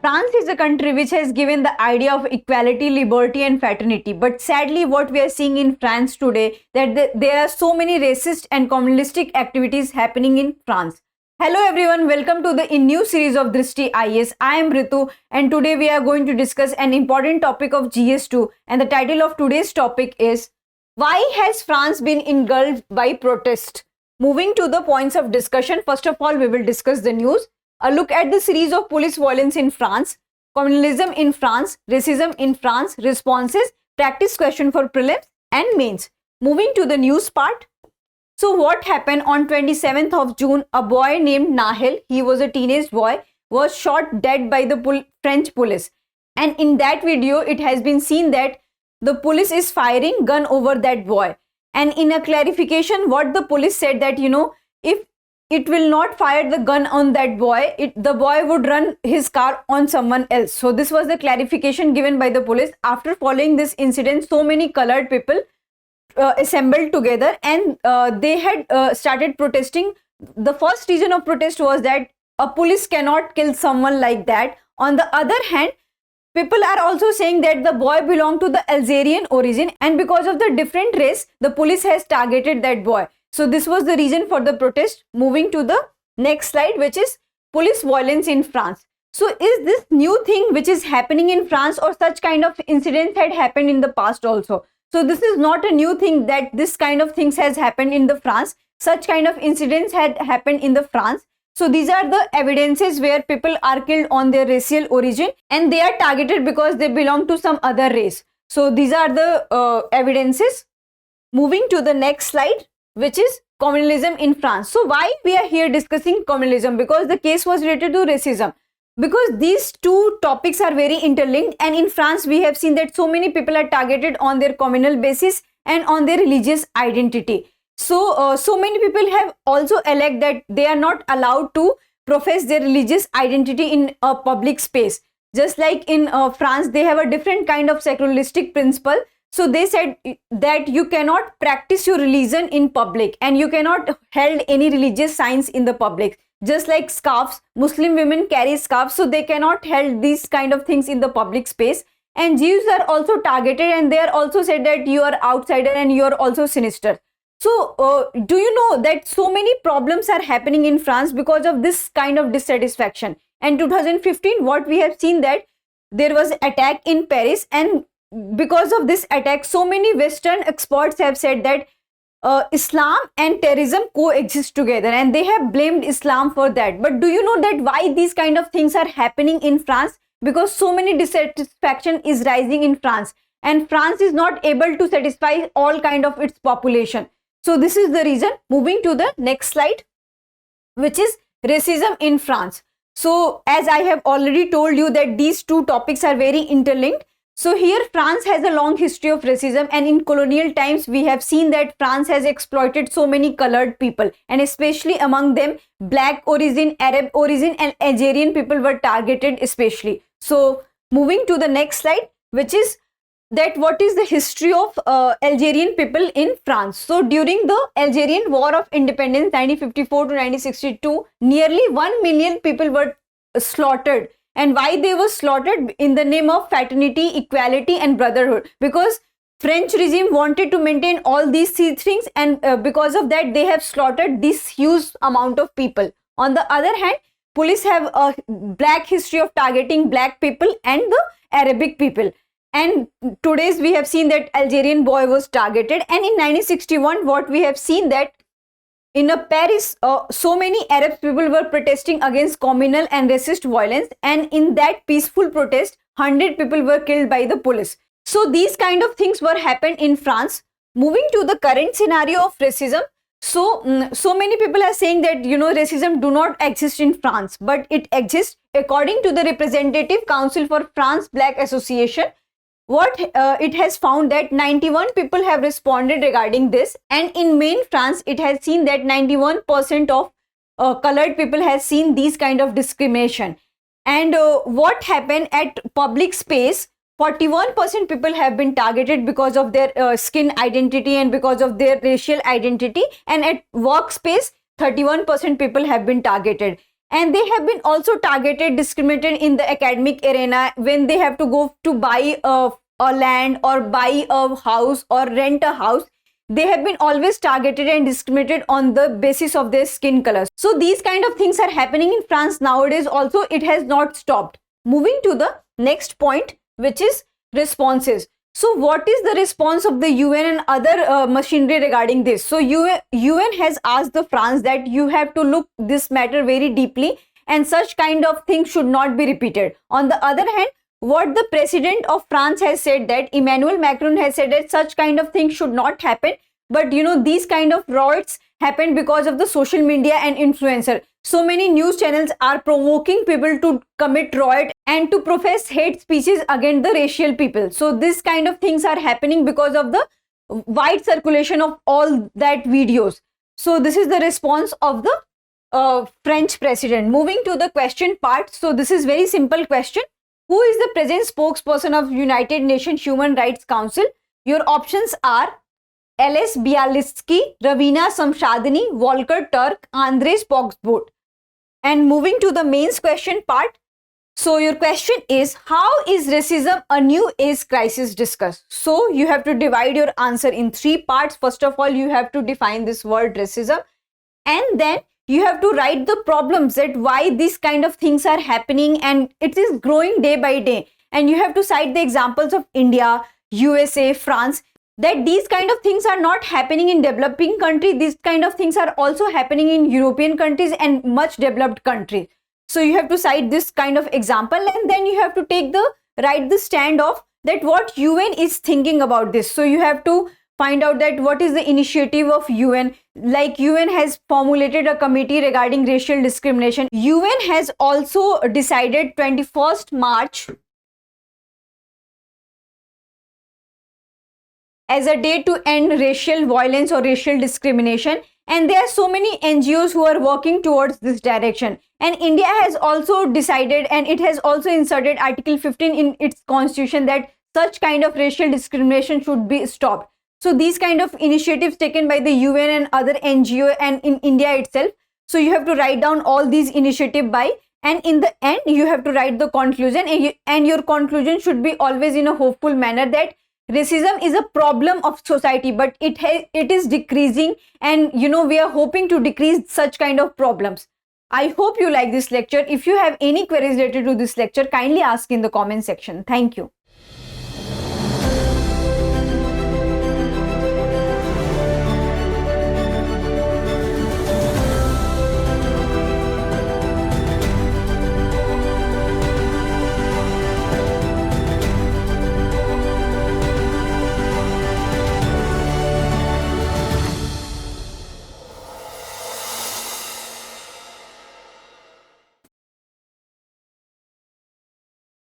France is a country which has given the idea of equality, liberty and fraternity. But sadly, what we are seeing in France today, that there are so many racist and communalistic activities happening in France. Hello everyone, welcome to the new series of Drishti IAS. I am Ritu and today we are going to discuss an important topic of GS2, and the title of today's topic is Why has France been engulfed by protest? Moving to the points of discussion, first of all we will discuss the news. A look at the series of police violence in France, communalism in France, racism in France, responses, practice question for prelims and mains. Moving to the news part. So what happened on 27th of June, a boy named Nahel, he was a teenage boy, was shot dead by the French police. And in that video, it has been seen that the police is firing gun over that boy. And in a clarification, what the police said that, if it will not fire the gun on that boy, the boy would run his car on someone else. So this was the clarification given by the police. After following this incident, so many colored people assembled together and they had started protesting. The first reason of protest was that a police cannot kill someone like that. On the other hand, people are also saying that the boy belonged to the Algerian origin, and because of the different race, the police has targeted that boy. So this was the reason for the protest. Moving to the next slide, which is police violence in France. So is this new thing which is happening in France, or such kind of incidents had happened in the past also? So this is not a new thing that this kind of things has happened in the France. Such kind of incidents had happened in the France. So these are the evidences where people are killed on their racial origin and they are targeted because they belong to some other race. So these are the evidences. Moving to the next slide, which is communalism in France. So why we are here discussing communalism? Because the case was related to racism. Because these two topics are very interlinked, and in France we have seen that so many people are targeted on their communal basis and on their religious identity. So so many people have also alleged that they are not allowed to profess their religious identity in a public space. Just like in France, they have a different kind of secularistic principle. So they said that you cannot practice your religion in public and you cannot hold any religious signs in the public. Just like scarves, Muslim women carry scarves, so they cannot hold these kind of things in the public space. And Jews are also targeted, and they are also said that you are outsider and you are also sinister. So do you know that so many problems are happening in France because of this kind of dissatisfaction? And 2015, what we have seen that there was attack in Paris, and because of this attack, so many Western experts have said that Islam and terrorism coexist together, and they have blamed Islam for that. But do you know that why these kind of things are happening in France? Because so many dissatisfaction is rising in France, and France is not able to satisfy all kind of its population. So this is the reason. Moving to the next slide, which is racism in France. So as I have already told you that these two topics are very interlinked. So here France has a long history of racism, and in colonial times we have seen that France has exploited so many colored people, and especially among them black origin, Arab origin and Algerian people were targeted especially. So moving to the next slide, which is that what is the history of Algerian people in France. So during the Algerian War of Independence 1954 to 1962, nearly 1 million people were slaughtered. And why they were slaughtered? In the name of fraternity, equality and brotherhood. Because French regime wanted to maintain all these three things, and because of that they have slaughtered this huge amount of people. On the other hand, police have a black history of targeting black people and the Arabic people. And today's we have seen that Algerian boy was targeted. And in 1961, what we have seen that in Paris, so many Arab people were protesting against communal and racist violence, and in that peaceful protest, 100 people were killed by the police. So these kind of things were happened in France. Moving to the current scenario of racism. So many people are saying that racism do not exist in France, but it exists. According to the Representative Council for France Black Association, what it has found that 91 people have responded regarding this, and in main France it has seen that 91% of colored people has seen these kind of discrimination. And what happened at public space, 41% people have been targeted because of their skin identity and because of their racial identity, and at workspace 31% people have been targeted. And they have been also targeted, discriminated in the academic arena when they have to go to buy a land or buy a house or rent a house. They have been always targeted and discriminated on the basis of their skin color. So these kind of things are happening in France nowadays also. It has not stopped. Moving to the next point, which is responses. So what is the response of the UN and other machinery regarding this? So UN has asked the France that you have to look this matter very deeply and such kind of things should not be repeated. On the other hand, what the president of France has said, that Emmanuel Macron has said that such kind of things should not happen. But these kind of riots happen because of the social media and influencer. So many news channels are provoking people to commit riot and to profess hate speeches against the racial people. So this kind of things are happening because of the wide circulation of all that videos. So this is the response of the French president. Moving to the question part. So this is very simple question. Who is the present spokesperson of United Nations Human Rights Council? Your options are Ales Bialysky, Ravina Samshadini, Volker Turk, Andres Pogsbot. And moving to the mains question part. So your question is, how is racism a new age crisis discussed? So you have to divide your answer in 3 parts. First of all, you have to define this word racism, and then you have to write the problems, that why these kind of things are happening and it is growing day by day. And you have to cite the examples of India, USA, France, that these kind of things are not happening in developing countries. These kind of things are also happening in European countries and much developed countries. So you have to cite this kind of example, and then you have to write the stand of that what UN is thinking about this. So you have to find out that what is the initiative of UN. Like UN has formulated a committee regarding racial discrimination. UN has also decided 21st March as a day to end racial violence or racial discrimination. And there are so many NGOs who are working towards this direction. And India has also decided, and it has also inserted Article 15 in its constitution, that such kind of racial discrimination should be stopped. So these kind of initiatives taken by the UN and other NGO and in India itself. So you have to write down all these initiatives by, and in the end you have to write the conclusion, and your conclusion should be always in a hopeful manner that racism is a problem of society, but it is decreasing, and we are hoping to decrease such kind of problems. I hope you like this lecture. If you have any queries related to this lecture, kindly ask in the comment section. Thank you.